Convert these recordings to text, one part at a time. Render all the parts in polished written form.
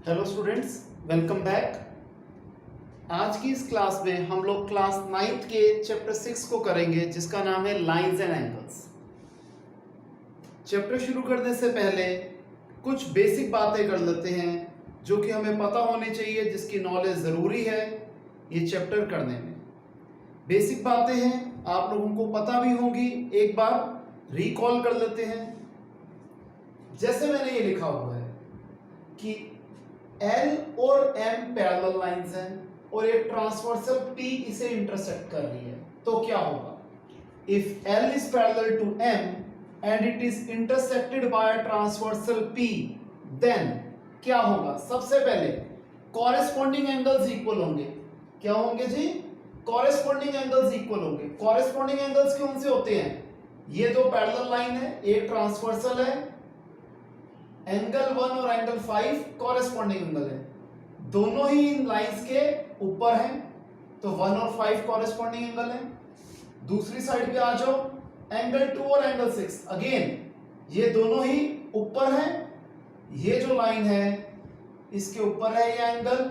Hello students, welcome back. आज की इस क्लास में हम लोग क्लास 9th के चैप्टर 6 को करेंगे, जिसका नाम है लाइंस एंड एंगल्स। चैप्टर शुरू करने से पहले कुछ बेसिक बातें कर लेते हैं जो कि हमें पता होनी चाहिए, जिसकी नॉलेज ज़रूरी है ये चैप्टर करने में। बेसिक बातें हैं, आप लोगों को पता भी होंगी, एक बार रिकॉल कर लेते हैं। जैसे मैंने ये लिखा हुआ है कि L और M पैरेलल लाइंस हैं और एक ट्रांसवर्सल P इसे इंटरसेक्ट कर रही है, तो क्या होगा? If L is parallel to M and it is intersected by transversal P, देन क्या होगा? सबसे पहले कॉरेस्पॉन्डिंग एंगल्स इक्वल होंगे। क्या होंगे जी? कॉरेस्पॉन्डिंग एंगल्स इक्वल होंगे। कॉरेस्पॉन्डिंग एंगल्स कौन से होते हैं? ये दो पैरेलल लाइन है, एक ट्रांसवर्सल है, एंगल 1 और एंगल 5 कॉरेस्पॉन्डिंग एंगल है, दोनों ही इन लाइंस के ऊपर हैं, तो 1 और 5 कॉरेस्पॉन्डिंग एंगल है। दूसरी साइड पे आ जाओ, एंगल 2 और एंगल 6, अगेन ये दोनों ही ऊपर हैं। ये जो लाइन है इसके ऊपर है ये एंगल,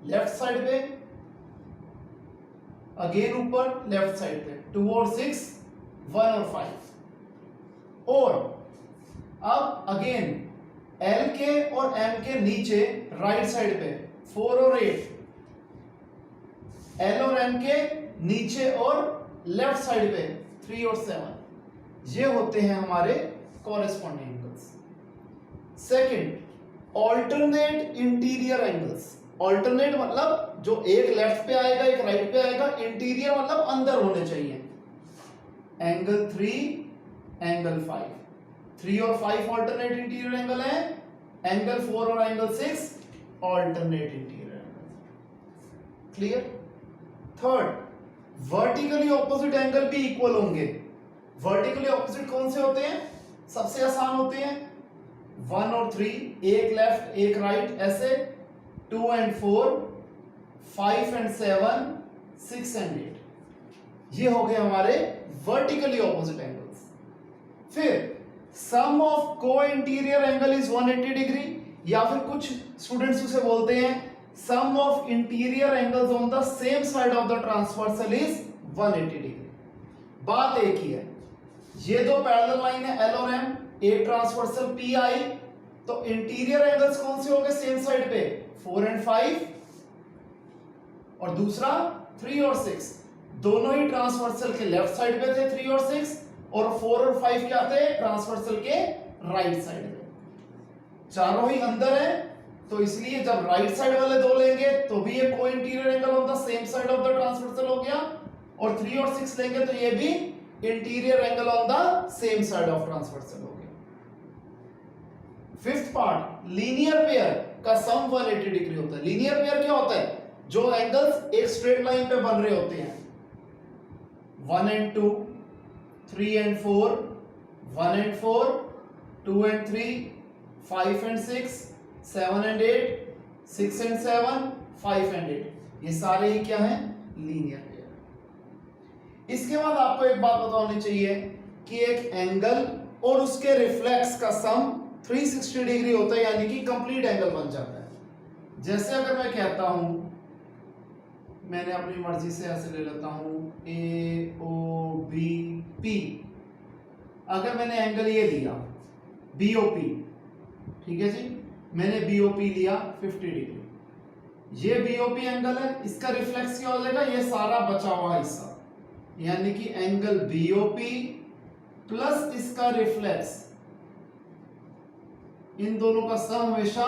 लेफ्ट साइड पे, अगेन ऊपर लेफ्ट साइड पे, 2 और 6, 1 और 5। और अब अगेन L के और M के नीचे राइट साइड पे 4 और 8, L और M के नीचे और लेफ्ट साइड पे 3 और 7, ये होते हैं हमारे corresponding angles. Second, alternate interior angles. Alternate मतलब जो एक लेफ्ट पे आएगा एक राइट पे आएगा, इंटीरियर मतलब अंदर होने चाहिए। एंगल 3, एंगल 5, 3 और 5 ऑल्टरनेट इंटीरियर एंगल है, एंगल 4 और angle 6 alternate interior angle. Clear? Third, vertically opposite angle भी इक्वल होंगे। वर्टिकली ऑपोजिट कौन से होते हैं? सबसे आसान होते हैं 1 और 3, एक लेफ्ट एक राइट, ऐसे 2 एंड 4, 5 एंड 7, 6 एंड 8, ये हो गए हमारे वर्टिकली ऑपोजिट एंगल्स। फिर सम ऑफ को इंटीरियर एंगल इज 180 डिग्री, या फिर कुछ स्टूडेंट्स उसे बोलते हैं sum of interior angles on the same side of the transversal is 180 degree. बात एक ही है, ये दो पैरेलल लाइन है L और M, एक ट्रांसवर्सल P आई, तो इंटीरियर एंगल्स कौन से हो गए सेम साइड पे? 4 एंड 5, और दूसरा 3 और 6, दोनों ही ट्रांसवर्सल के लेफ्ट साइड पे थे 3 और 6, और 4 और 5 क्या थे? ट्रांसवर्सल के राइट साइड पे। चारों ही अंदर है, तो इसलिए जब राइट साइड वाले दो लेंगे तो भी ये को interior angle on the same side of the transversal हो गया, और 3 और 6 लेंगे तो ये भी interior angle on the same side of transversal हो गया। फिफ्थ पार्ट, लीनियर पेयर का सम 180 डिग्री होता है। लीनियर पेयर क्या होता है? जो एंगल्स एक स्ट्रेट लाइन पे बन रहे होते हैं, 1 and 2, 3 and 4, 1 and 4, 2 and 3, 5 and 6, 7 and 8, 6 and 7, 5 and 8, ये सारे ही क्या हैं? Linear pair. इसके बाद आपको एक बात पता होनी चाहिए कि एक एंगल और उसके रिफ्लेक्स का सम 360 डिग्री होता है, यानी कि कंप्लीट एंगल बन जाता है। जैसे अगर मैं कहता हूं, मैंने अपनी मर्जी से ऐसे ले लेता हूं AOBP, अगर मैंने एंगल ये लिया BOP, ठीक है जी, मैंने BOP लिया 50 डिग्री, ये BOP एंगल है, इसका रिफ्लेक्स क्या हो जाएगा? ये सारा बचा हुआ हिस्सा, यानी कि एंगल BOP प्लस इसका रिफ्लेक्स, इन दोनों का सम हमेशा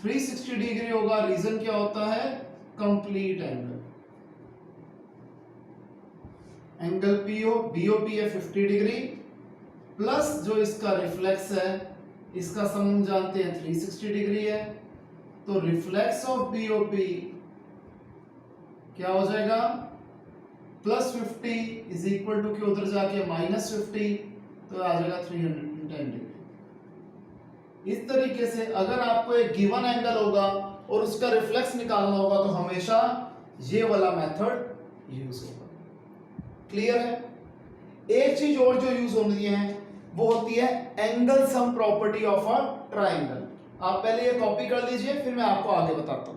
360 डिग्री होगा। रीजन क्या होता है? Complete angle. एंगल BOP है 50 डिग्री, प्लस जो इसका रिफ्लेक्स है, इसका सम हम जानते हैं 360 डिग्री है, तो रिफ्लेक्स ऑफ BOP क्या हो जाएगा? प्लस 50 इज इक्वल टू के उधर जाके माइनस 50, तो आ जाएगा 310 डिग्री। इस तरीके से अगर आपको एक गिवन एंगल होगा और उसका रिफ्लेक्स निकालना होगा, तो हमेशा ये वाला मेथड यूज होगा। क्लियर है? एक चीज और जो यूज होती है वो होती है angle sum property of a triangle. आप पहले ये कॉपी कर लीजिए, फिर मैं आपको आगे बताता हूं।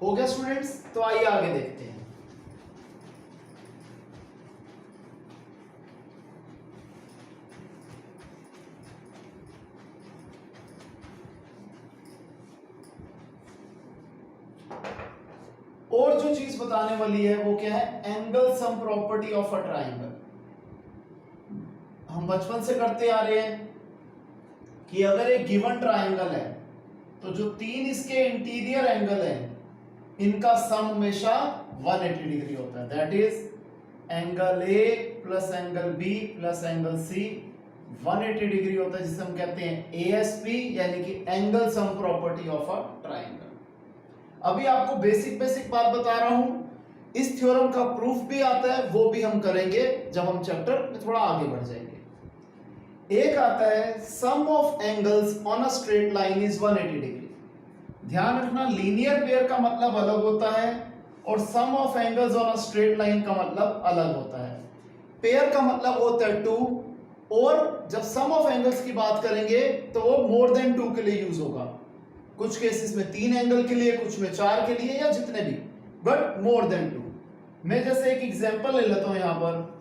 हो गया स्टूडेंट्स? तो आइए आगे देखते हैं। और जो चीज बताने वाली है वो क्या है? Angle sum property of a triangle. हम बचपन से करते आ रहे हैं कि अगर एक गिवन ट्राइंगल है तो जो तीन इसके इंटीरियर एंगल हैं इनका सम हमेशा 180 डिग्री होता है। That is angle A plus angle B plus angle C 180 degree होता है, जिसे हम कहते हैं एएसपी, यानी कि angle sum property of a triangle. अभी आपको बेसिक बात बता रहा हूं। इस थ्योरम का प्रूफ भी आता है, वो भी हम करेंगे जब हम चैप्टर में थोड़ा आगे बढ़ जाएंगे। एक आता है sum of angles on a straight line is 180 degree. ध्यान रखना, लीनियर पेयर का मतलब अलग होता है और sum of angles on a straight line का मतलब अलग होता है। पेयर का मतलब होता है 2, और जब सम ऑफ एंगल्स की बात करेंगे तो वो मोर देन 2 के लिए यूज होगा। कुछ केसेस में 3 एंगल के लिए, कुछ में 4 के लिए, या जितने भी, बट मोर देन 2। मैं जैसे एक एग्जांपल ले लेता हूं यहां पर,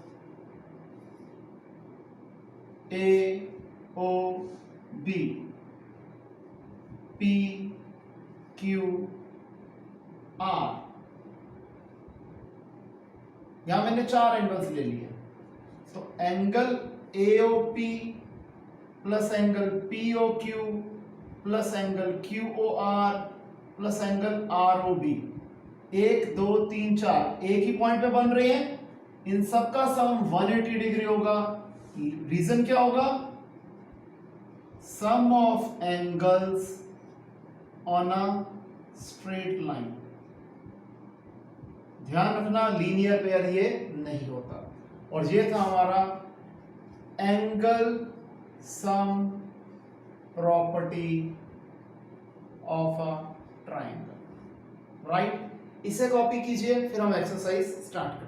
A O B, P Q R, यहां मैंने 4 एंगल्स ले लिए। तो angle AOP plus angle POQ plus angle QOR plus angle ROB, 1 2 3 4 एक ही पॉइंट पे बन रहे हैं। इन सबका सम 180 डिग्री होगा। रीजन क्या होगा? Sum of angles on a straight line. ध्यान रखना, लीनियर पेयर ये नहीं होता। और ये था हमारा angle sum property of a triangle. Right? इसे कॉपी कीजिए, फिर हम एक्सरसाइज स्टार्ट करते हैं।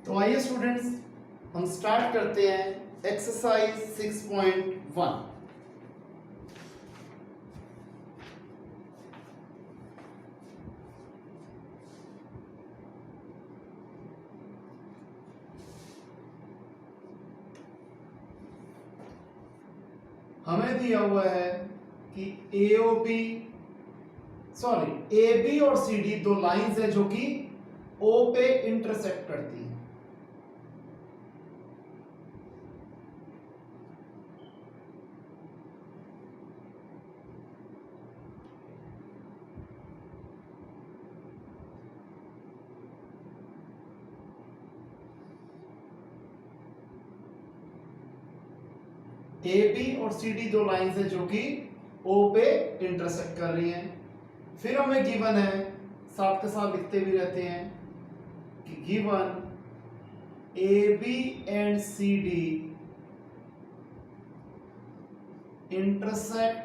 तो आइए स्टूडेंट्स, हम स्टार्ट करते हैं एक्सरसाइज 6.1। हमें दिया हुआ है कि एओबी ए बी और सी डी दो लाइंस है जो कि ओ पे इंटरसेक्ट करती हैं। ए बी और सी डी दो लाइंस है जो कि ओ पे इंटरसेक्ट कर रही हैं। फिर हमें गिवन है, साथ के साथ लिखते भी रहते हैं कि given A B and C D intersect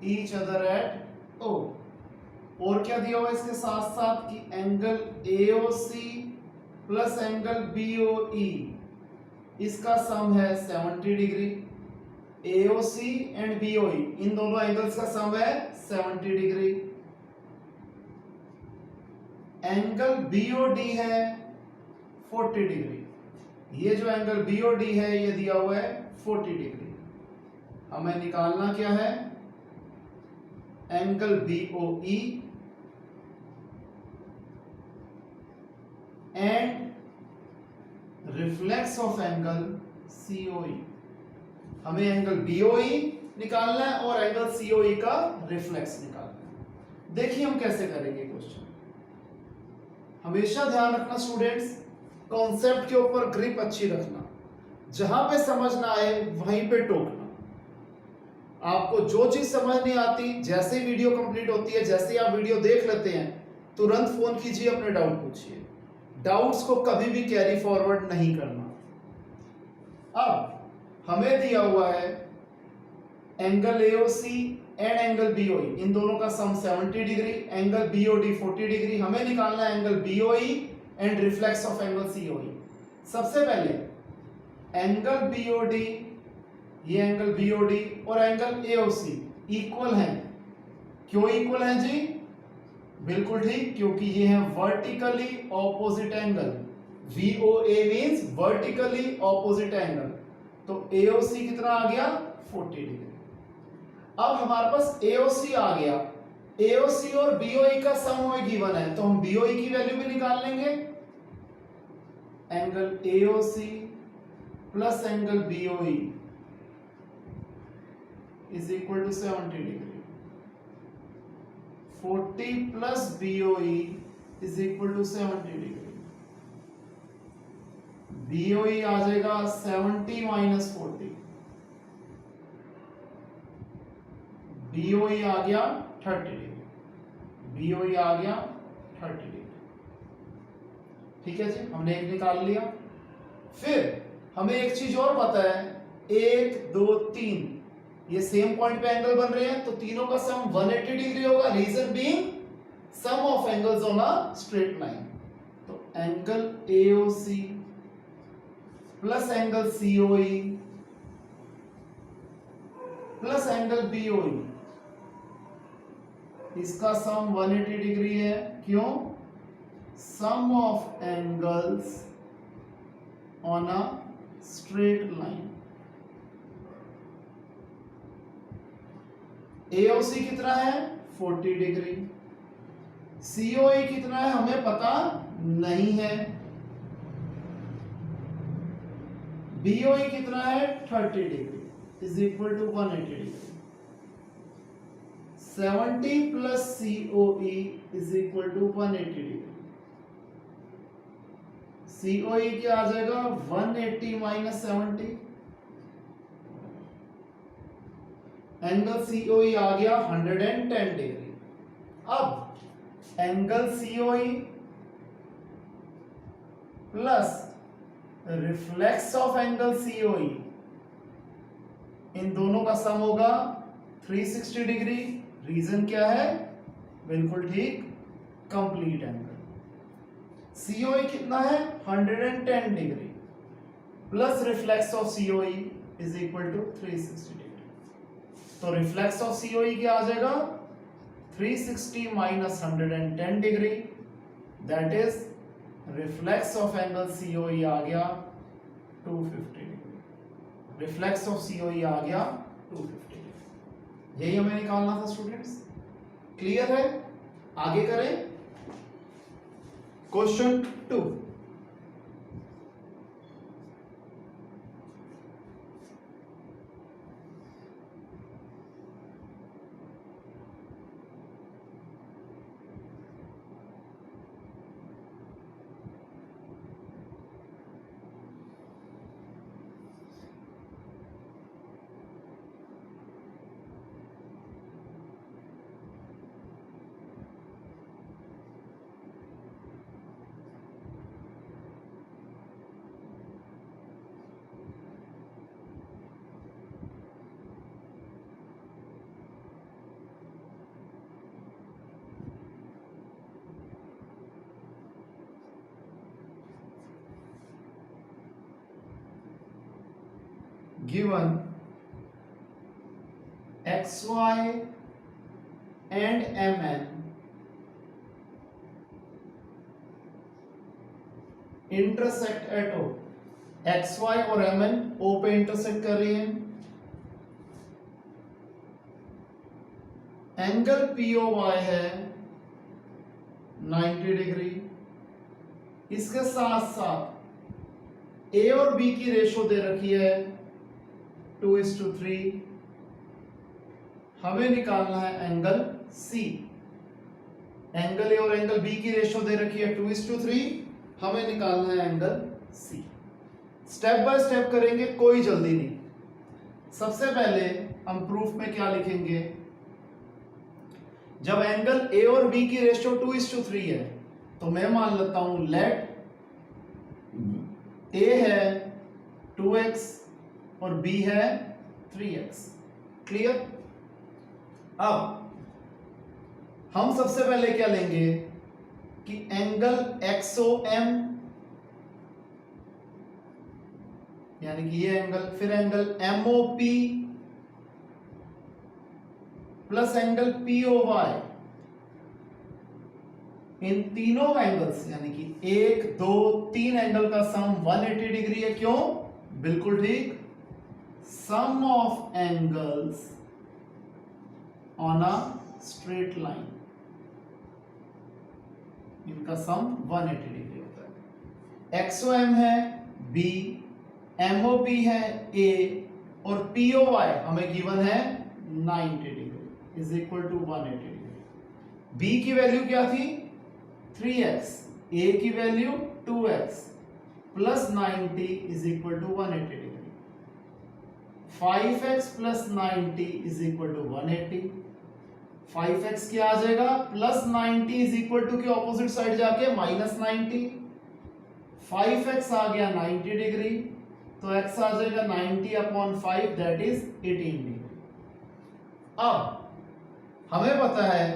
each other at O. और क्या दिया हुआ इसके साथ साथ कि angle AOC plus angle BOE इसका सम है 70 डिग्री। AOC एंड BOE इन दोनों एंगल्स का सम है 70 डिग्री। एंगल BOD है 40 डिग्री। ये जो एंगल BOD है ये दिया हुआ है 40 डिग्री। हमें निकालना क्या है? Angle BOE and reflex of angle COE। हमें एंगल BOE निकालना है और एंगल COE का रिफ्लेक्स निकालना है। देखिए हम कैसे करेंगे क्वेश्चन। हमेशा ध्यान रखना स्टूडेंट्स, कॉन्सेप्ट के ऊपर ग्रिप अच्छी रखना, जहां पे समझ ना आए वहीं पे टोकना। आपको जो चीज समझ नहीं आती, जैसे ही वीडियो कंप्लीट होती है, जैसे ही आप वीडियो देख लेते हैं, तुरंत फोन कीजिए, अपने डाउट पूछिए। डाउट्स को कभी भी कैरी फॉरवर्ड नहीं करना। अब हमें दिया हुआ है angle AOC and angle BOE, इन दोनों का सम 70 डिग्री, एंगल BOD 40 डिग्री। हमें निकालना है angle BOE and reflex of angle COE। सबसे पहले एंगल BOD, ये एंगल BOD और एंगल AOC इक्वल हैं। क्यों इक्वल हैं जी? बिल्कुल ठीक, क्योंकि ये है vertically opposite angle. VOA means vertically opposite angle. तो AOC कितना आ गया? 40 डिग्री। अब हमारे पास AOC आ गया। AOC और BOE का सम हमें गिवन है, तो हम BOE की वैल्यू भी निकाल लेंगे। Angle AOC plus angle BOE is equal to 70 degree. 40 plus BOE is equal to 70 degree. BOE आ जाएगा 70 माइनस 40। BOE आ गया 30 डिग्री। BOE आ गया 30 डिग्री। ठीक है जी, हमने एक निकाल लिया। फिर हमें एक चीज और पता है, 1 2 3 ये सेम पॉइंट पे एंगल बन रहे हैं, तो तीनों का सम 180 डिग्री होगा। Reason being sum of angles on a straight line. तो angle AOC plus angle COE plus angle BOE, इसका सम 180 डिग्री है। क्यों? Sum of angles on a straight line. AOC कितना है? 40 डिग्री। COE कितना है हमें पता नहीं है। BOE कितना है? 30 degree is equal to 180 degree. 70 plus COE is equal to 180 degree. COE क्या आ जाएगा? 180 माइनस 70। एंगल COE आ गया 110 डिग्री। अब angle COE plus reflex of angle COE, इन दोनों का सम होगा 360 डिग्री। रीजन क्या है? बिल्कुल ठीक, कंप्लीट एंगल। COE कितना है? 110 degree plus reflex of COE is equal to 360 degree. तो रिफ्लेक्स ऑफ COE क्या आ जाएगा? 360 माइनस 110 degree, that is reflex of angle COE आ गया 250 डिग्री। रिफ्लेक्स ऑफ COE आ गया 250 डिग्री। यही हमें निकालना था स्टूडेंट्स। क्लियर है? आगे करें question 2। given xy and mn intersect at O, xy और mn o पे इंटरसेक्ट कर रही हैं, एंगल POY है 90 डिग्री, इसके साथ साथ A और B की रेशो दे रखी है 2:3, हमें निकालना है एंगल C। एंगल A और एंगल B की रेशो दे रखी है 2:3, हमें निकालना है angle C। Step by step करेंगे, कोई जल्दी नहीं। सबसे पहले हम प्रूफ में क्या लिखेंगे, जब एंगल A और B की रेशो 2:3 है तो मैं मान लेता हूं लेट A है 2x और B है 3x। क्लियर? अब हम सबसे पहले क्या लेंगे कि एंगल XOM, यानी कि ये एंगल, फिर angle MOP plus angle POY, इन तीनों एंगल्स यानी कि 1 2 3 एंगल का सम 180 डिग्री है। क्यों? बिल्कुल ठीक, sum of angles on a straight line, इनका सम 180 डिग्री होता है। XOM है B, MOP है A और POY हमें गिवन है 90 degree is equal to 180 degree. B की वैल्यू क्या थी? 3x, A की वैल्यू 2x plus 90 is equal to 180 degree. 5x plus 90 is equal to 180। 5x क्या आ जाएगा? प्लस 90 इज इक्वल टू के ऑपोजिट साइड जाके माइनस 90। 5x आ गया 90 डिग्री, तो x आ जाएगा 90 अपॉन 5 दैट इज 18 डिग्री। अब हमें पता है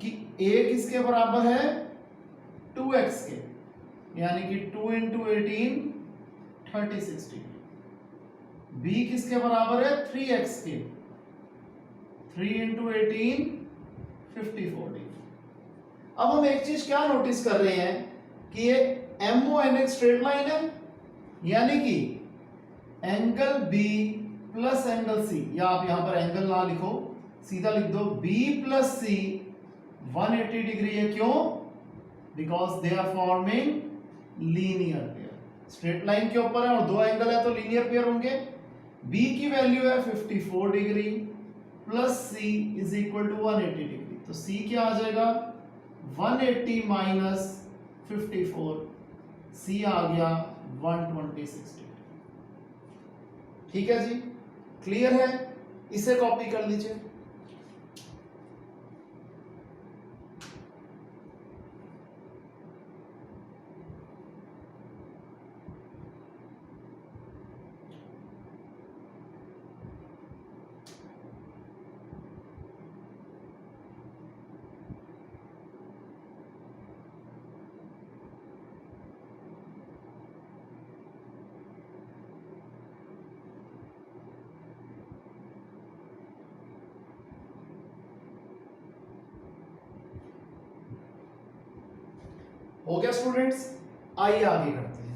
कि a किसके बराबर है? 2x के, यानी कि 2 इंटू 18 36 डिग्री। b किसके बराबर है? 3x के, 3 इंटू 18 54 डिग्री। अब हम एक चीज क्या नोटिस कर रहे हैं कि ये MON एक स्ट्रेट लाइन है, यानी कि angle B plus angle C, या आप यहां पर एंगल ना लिखो, सीधा लिख दो B प्लस C 180 डिग्री है। क्यों? Because they are forming linear pair. Straight line के ऊपर है और दो एंगल है तो लीनियर पेयर होंगे। B की वैल्यू है 54 degree plus C is equal to 180 degree, तो C क्या आ जाएगा? 180 माइनस 54, C आ गया 126 डिग्री। ठीक है जी, क्लियर है? इसे कॉपी कर लीजिए। हो गया स्टूडेंट्स? आइए आगे करते हैं।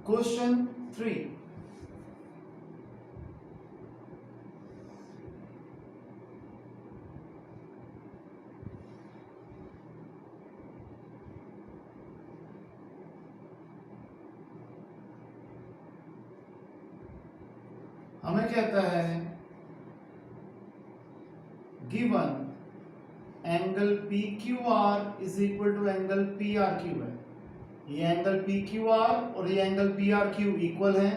क्वेश्चन 3, हमें कहता है given angle PQR is equal to angle PRQ है। ये एंगल PQR और ये एंगल PRQ इक्वल है।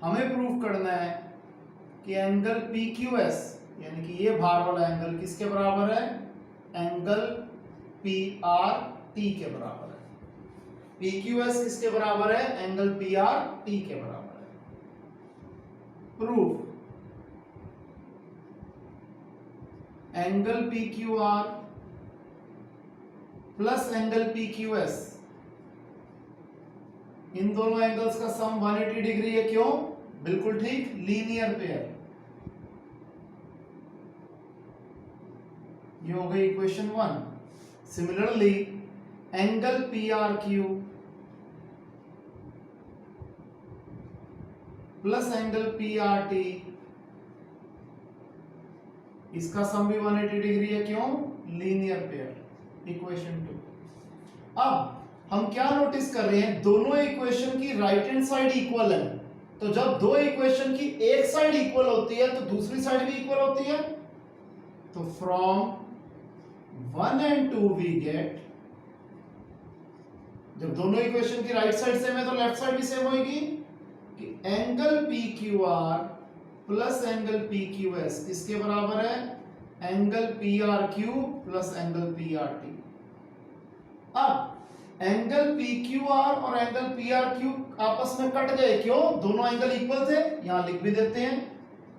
हमें प्रूफ करना है कि एंगल PQS यानी कि ये भार वाला एंगल किसके बराबर है? एंगल पी आर टी के बराबर है। पी क्यू एस किसके बराबर है? एंगल पी आर टी के बराबर है। Proof angle P Q R plus angle P Q S, इन दोनों एंगल्स का सम 180 डिग्री है। क्यों? बिल्कुल ठीक, लीनियर पेयर। ये हो गई equation 1। Similarly angle P R Q plus angle P R T, इसका सम भी 180 डिग्री है। क्यों? Linear pair. इक्वेशन 2। अब हम क्या नोटिस कर रहे हैं? दोनों इक्वेशन की राइट हैंड साइड इक्वल है। तो जब दो इक्वेशन की एक साइड इक्वल होती है तो दूसरी साइड भी इक्वल होती है। तो फ्रॉम 1 and 2 वी गेट, जब दोनों इक्वेशन की राइट साइड सेम है तो लेफ्ट साइड भी सेम होगी, कि angle P Q R plus angle P Q S किसके बराबर है? Angle P R Q plus angle P R T. अब एंगल पी क्यू आर और एंगल पी आर क्यू आपस में कट गए। क्यों? दोनों एंगल इक्वल थे। यहां लिख भी देते हैं,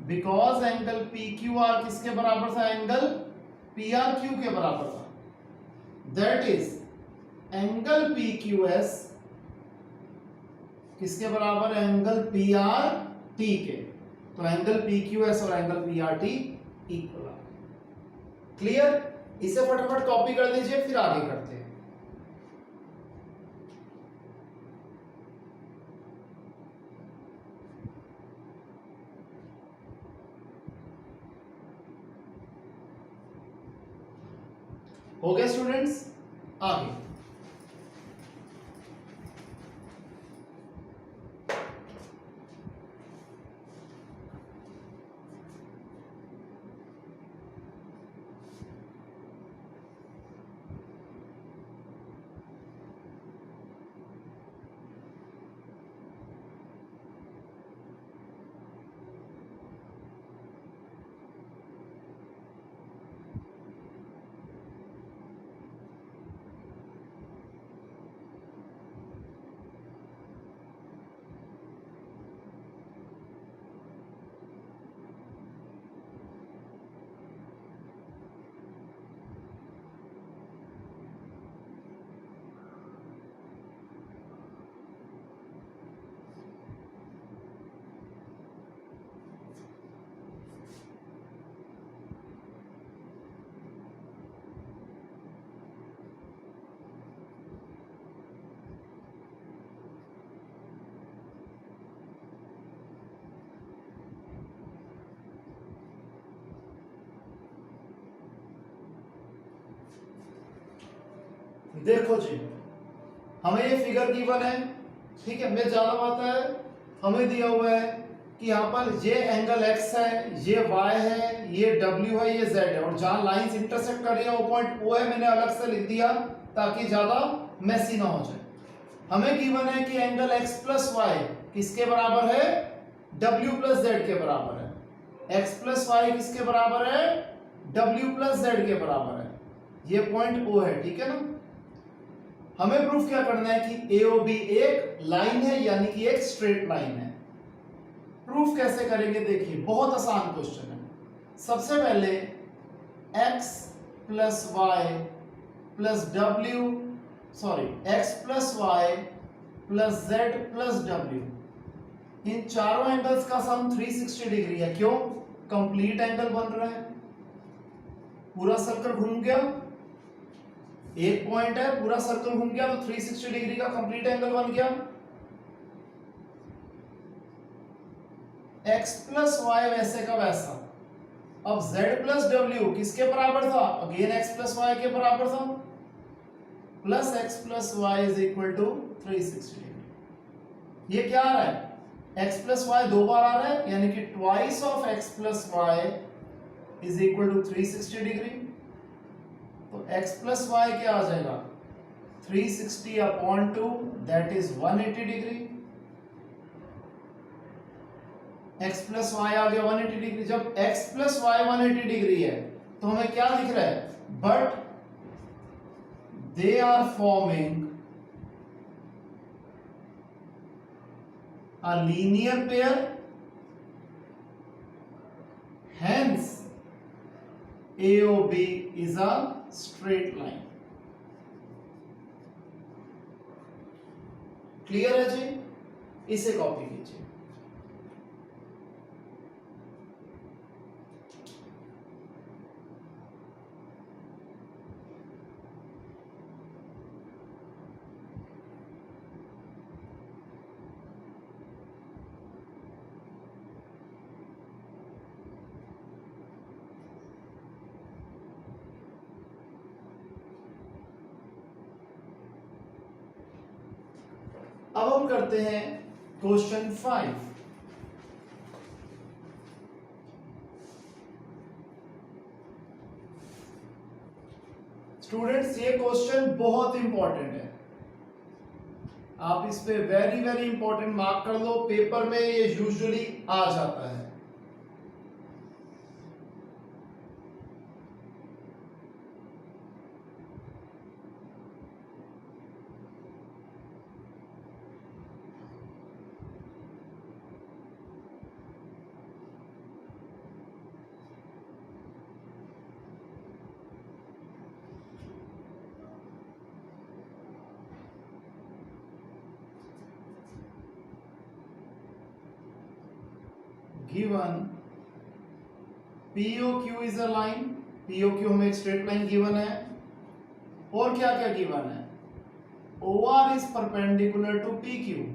because angle P Q are किसके बराबर था? एंगल पी आर क्यू के बराबर था। That is angle P Q S किसके बराबर है? एंगल पी आर टी के। तो एंगल पी क्यू एस और angle P R T equal है। क्लियर? इसे फटाफट कॉपी कर लीजिए, फिर आगे करते हैं। हो गया स्टूडेंट्स? आगे देखो जी, हमें ये फिगर गिवन है, ठीक है, हमें ज्यादा आता है। हमें दिया हुआ है कि यहाँ पर ये एंगल x है, ये y है, ये w है, ये z है, और जहां लाइंस इंटरसेक्ट कर रही है वो पॉइंट o है। मैंने अलग से लिख दिया ताकि ज्यादा मैसी ना हो जाए। हमें गिवन है कि एंगल x प्लस वाई किसके बराबर है? w प्लस z के बराबर है। x प्लस वाई किसके बराबर है? w प्लस z के बराबर है। ये पॉइंट o है, ठीक है ना। हमें प्रूफ क्या करना है कि AOB एक लाइन है, यानी कि एक स्ट्रेट लाइन है। प्रूफ कैसे करेंगे? देखिए, बहुत आसान क्वेश्चन है। सबसे पहले x plus y plus w, sorry x plus y plus z plus w, इन चारों एंगल्स का सम 360 डिग्री है। क्यों? कंप्लीट एंगल बन रहा है, पूरा सर्कल घूम गया। एक पॉइंट है, पूरा सर्कल घूम गया तो 360 डिग्री का कंप्लीट एंगल बन गया। x प्लस वाई वैसे का वैसा। अब z प्लस w किसके बराबर था? अगेन x प्लस वाई के बराबर था। Plus x plus y is equal to 360 degree. ये क्या आ रहा है? x प्लस वाई दो बार आ रहा है, यानी कि twice of x plus y is equal to 360 degree. तो x प्लस वाई क्या आ जाएगा? 360 upon 2, that is 180 degree. x plus y आ गया 180 डिग्री। जब x प्लस वाई 180 डिग्री है तो हमें क्या दिख रहा है, but they are forming a linear pair, hence AOB is a straight line। Clear है जी, इसे कॉपी कीजिए। अब हम करते हैं क्वेश्चन 5। स्टूडेंट्स ये क्वेश्चन बहुत इंपॉर्टेंट है, आप इस पे वेरी वेरी इंपॉर्टेंट मार्क कर लो, पेपर में ये यूजुअली आ जाता है। Given POQ is a line, POQ हमें एक स्ट्रेट लाइन गिवन है, और क्या क्या गिवन है, OR is perpendicular to PQ,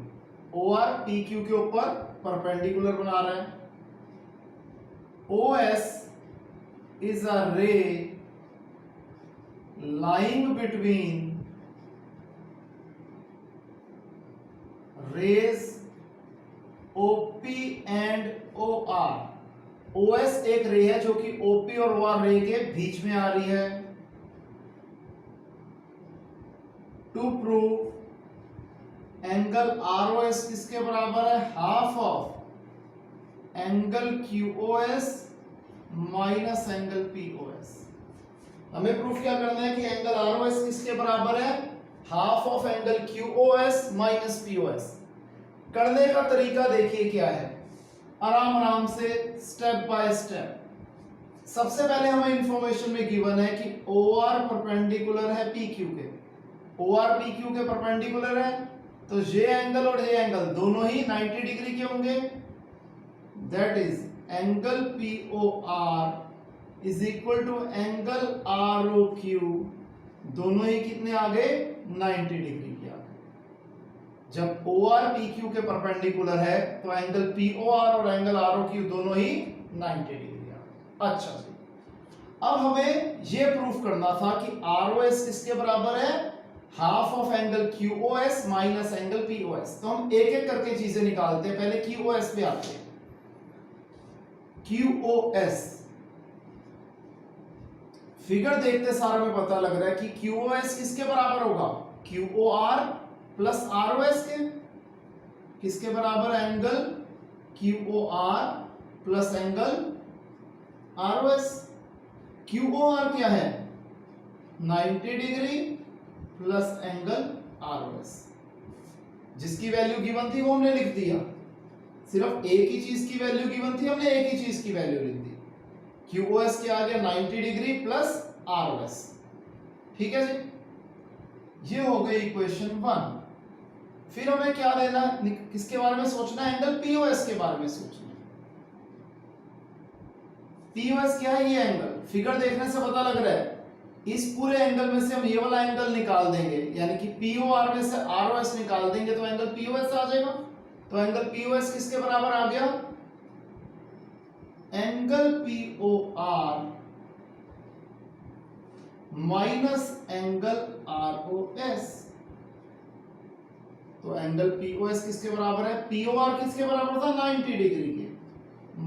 OR PQ के ऊपर परपेंडिकुलर बना रहा है, OS इज अ रे lying between rays OP and OR। OS एक रे है जो कि OP और OR रे के बीच में आ रही है। टू प्रूव एंगल ROS किसके बराबर है, half of angle QOS minus angle POS। हमें प्रूफ क्या करना है कि एंगल ROS किसके बराबर है, half of angle QOS minus POS। करने का तरीका देखिए क्या है, आराम आराम से स्टेप बाय स्टेप। सबसे पहले हमें इंफॉर्मेशन में गिवन है कि OR परपेंडिकुलर है PQ के, OR PQ के परपेंडिकुलर है, तो ये एंगल और ये एंगल दोनों ही 90 डिग्री के होंगे। That is angle POR is equal to angle ROQ, दोनों ही कितने आ गए, 90 डिग्री के आ गए। जब OR PQ के परपेंडिकुलर है तो एंगल POR और एंगल ROQ दोनों ही 90 डिग्री आ गए। अच्छा जी, अब हमें यह प्रूफ करना था कि ROS किसके बराबर है, half of angle QOS minus angle POS। तो हम एक एक करके चीजें निकालते हैं, पहले QOS पे आते हैं। QOS फिगर देखते सारा में पता लग रहा है कि QOS किसके बराबर होगा, QOR प्लस ROS के, किसके बराबर, angle QOR plus angle ROS। QOR क्या है, 90 डिग्री प्लस एंगल ROS। जिसकी वैल्यू गिवन थी वो हमने लिख दिया, सिर्फ एक ही चीज की वैल्यू गिवन थी, हमने एक ही चीज की वैल्यू लिख दी। QOS के आ गया 90 डिग्री प्लस ROS। ठीक है जी, ये हो गई इक्वेशन 1। फिर हमें क्या लेना, किसके बारे में सोचना है, एंगल POS के बारे में सोचना है। POS क्या है, ये एंगल फिगर देखने से पता लग रहा है। इस पूरे एंगल में से हम ये वाला एंगल निकाल देंगे, यानी कि POR में से ROS निकाल देंगे तो एंगल POS आ जाएगा। तो एंगल POS किसके बराबर आ गया, angle POR minus angle ROS। तो एंगल POS किसके बराबर है, POR किसके बराबर था, 90 डिग्री के,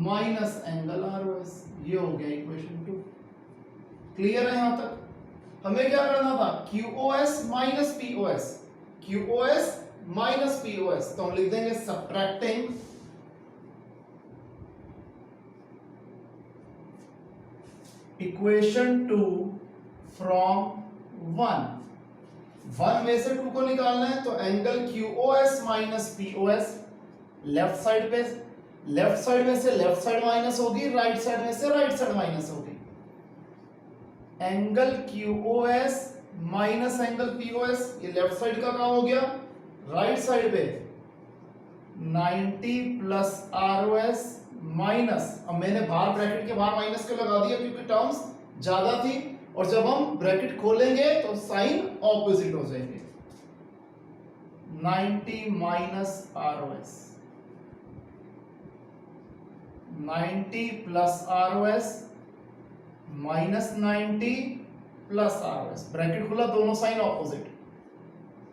माइनस एंगल ROS। ये हो गया इक्वेशन 2। क्लियर है यहां तक। हमें क्या करना था, QOS minus POS, QOS minus POS। तो हम लिख देंगे सब्ट्रैक्टिंग इक्वेशन 2 फ्रॉम 1 में से 2 को निकालना है, तो angle QoS minus POS left side में से लेफ्ट साइड माइनस होगी, राइट साइड में से राइट साइड माइनस होगी। Angle QoS minus angle POS, ये लेफ्ट साइड का काम हो गया। राइट साइड पे 90 प्लस ROS माइनस, अब मैंने बाहर ब्रैकेट के बाहर माइनस के लगा दिया क्योंकि टर्म्स ज्यादा थी, और जब हम ब्रैकेट खोलेंगे तो साइन ऑपोजिट हो जाएंगे। 90 minus ROS, 90 plus ROS minus 90 plus ROS, bracket खुला, दोनों sign opposite.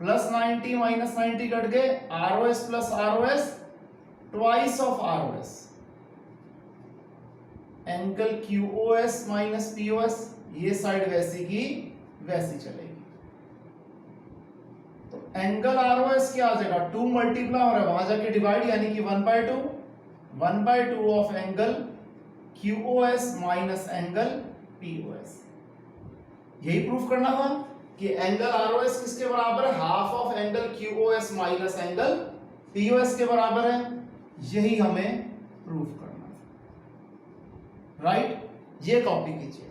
Plus 90 minus 90 cut गए, ROS plus ROS twice of ROS। Angle QoS minus POS, ये साइड वैसी की वैसी चलेगी, तो एंगल ROS क्या आ जाएगा, 2 मल्टीप्लाई हो रहा है, वहां जाके डिवाइड, यानी कि 1/2 of angle QoS minus angle POS। यही प्रूफ करना था कि एंगल ROS किसके बराबर है, half of angle QoS minus angle POS के बराबर है। यही हमें प्रूफ करना है, राइट। ये कॉपी कीजिए।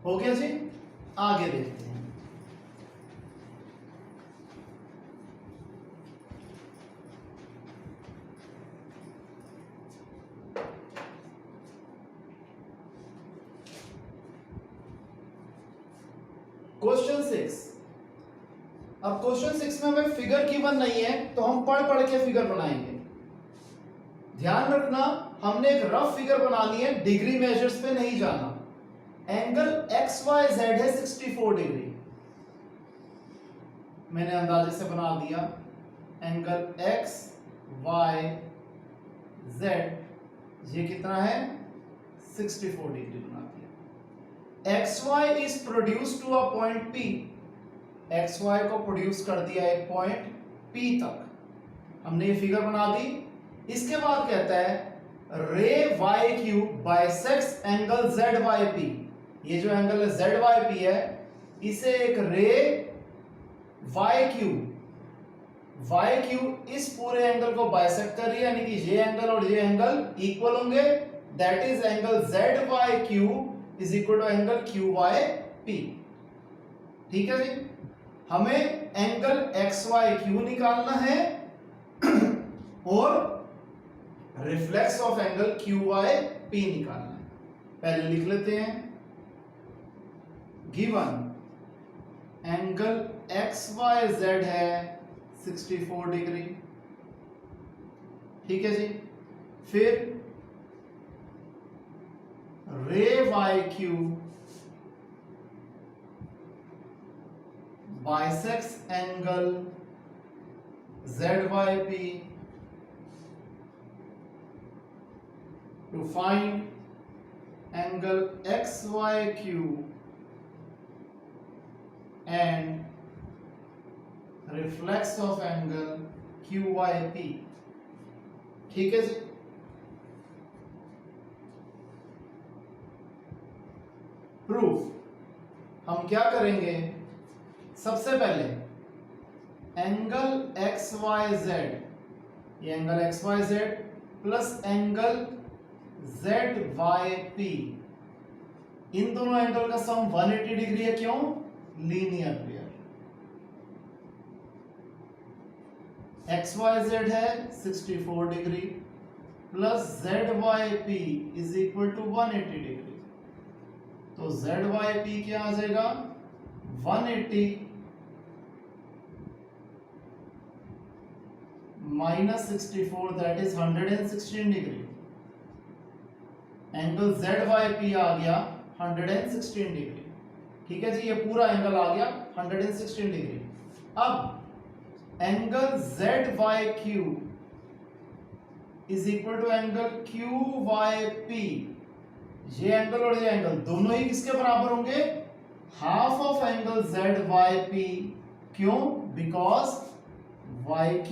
हो गया जी, आगे देखते हैं। क्वेश्चन 6। अब क्वेश्चन 6 में हमें फिगर गिवन नहीं है, तो हम पढ़ पढ़ के फिगर बनाएंगे। ध्यान रखना, हमने एक रफ फिगर बनानी है, डिग्री मेजर्स पे नहीं जाना। एंगल XYZ है 64 डिग्री, मैंने अंदाजे से बना दिया। एंगल XYZ ये कितना है, 64 डिग्री बना दिया। XY is produce to a point P, XY को प्रोड्यूस कर दिया एक पॉइंट P तक, हमने ये फिगर बना दी। इसके बाद कहता है रे YQ बाइसेक्ट्स एंगल ZYP, ये जो एंगल ZYP है, इसे एक रे YQ इस पूरे एंगल को बाइसेक्ट कर रही है, यानी कि ये एंगल और ये एंगल इक्वल होंगे, that is angle ZYQ is equal to angle QYP। ठीक है जी, हमें एंगल XYQ निकालना है और रिफ्लेक्स ऑफ एंगल QYP निकालना है। पहले लिख लेते हैं, गिवन एंगल XYZ है 64 डिग्री, ठीक है जी। फिर रे YQ bisects angle ZYP to find angle XYQ and reflex of angle QYP। ठीक है जी। प्रूफ हम क्या करेंगे, सबसे पहले एंगल XYZ, ये angle XYZ plus angle ZYP, इन दोनों एंगल का सम 180 डिग्री है, क्यों, लीनियर पेयर। XYZ है 64 degree plus ZYP is equal to 180 degree, तो ZYP क्या आ जाएगा, 180 माइनस 64 that is 116 degree. Angle ZYP आ गया 116 डिग्री। ठीक है जी, ये पूरा एंगल आ गया 116 डिग्री। अब angle ZYQ is equal to angle QYP, ये एंगल और ये एंगल दोनों ही किसके बराबर होंगे? Half of angle ZYP। क्यों? Because YQ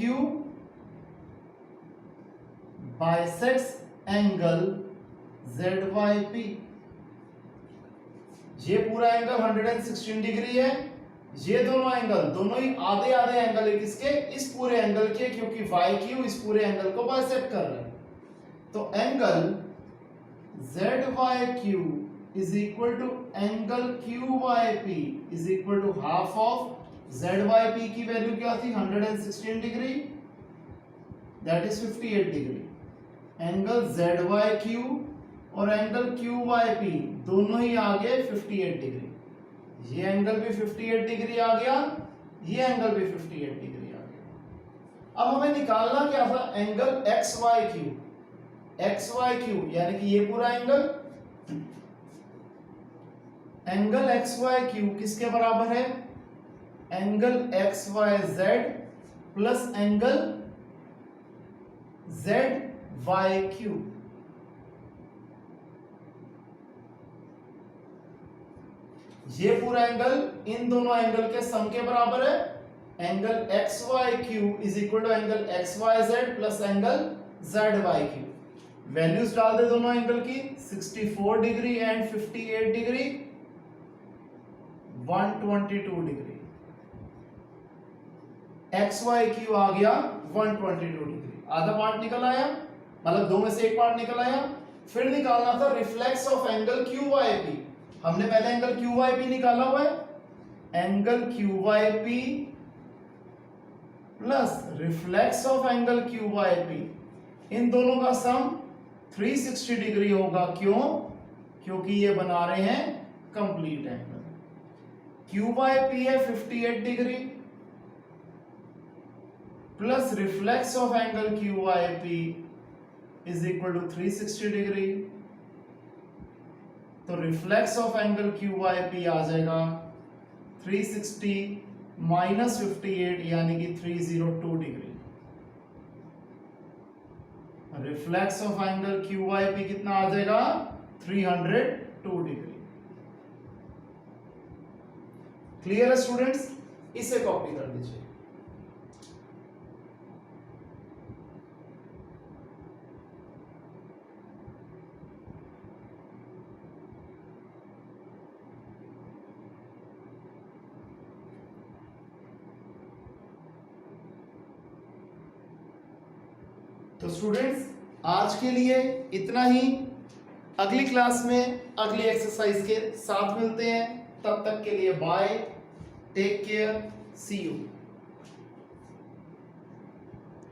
bisects angle ZYP। ये पूरा एंगल 116 डिग्री है, ये दोनों एंगल दोनों ही आधे आधे एंगल है किसके? इस पूरे एंगल के, क्योंकि YQ इस पूरे एंगल को बाइसेक्ट कर रहा है। तो angle ZYQ is equal to angle QYP is equal to half of ZYP की वैल्यू क्या थी? 116 degree, that is 58 degree. Angle ZYQ और एंगल QYP दोनों ही आ गए 58 डिग्री। ये एंगल भी 58 डिग्री आ गया, ये एंगल भी 58 डिग्री आ गया। अब हमें निकालना क्या था? Angle XYQ। XYQ यानी कि ये पूरा एंगल, एंगल XYQ किसके बराबर है? Angle XYZ plus angle ZYQ। ये पूरा एंगल इन दोनों एंगल के सम के बराबर है। Angle XYQ is equal to angle XYZ plus angle ZYQ। Values डाल दे दोनों एंगल की, 64 degree and 58 degree, 122 degree. XYQ आ गया 122 डिग्री, आधा पार्ट निकल आया, मतलब दो में से एक पार्ट निकल आया। फिर निकालना था रिफ्लेक्स ऑफ एंगल QYP। हमने पहले एंगल QYP निकाला हुआ है। Angle QYP plus reflex of angle QYP, इन दोनों का सम 360 डिग्री होगा। क्यों? क्योंकि ये बना रहे हैं कंप्लीट एंगल। QYP है 58 degree plus reflex of angle QYP is equal to 360 degree. तो रिफ्लेक्स ऑफ एंगल QYP आ जाएगा 360 माइनस 58 यानी कि 302 degree. Reflex of angle QYP कितना आ जाएगा? 302 डिग्री। क्लियर है स्टूडेंट्स? इसे कॉपी कर दीजिए। तो स्टूडेंट्स आज के लिए इतना ही। अगली क्लास में अगली एक्सरसाइज के साथ मिलते हैं। तब तक के लिए bye, take care, see you.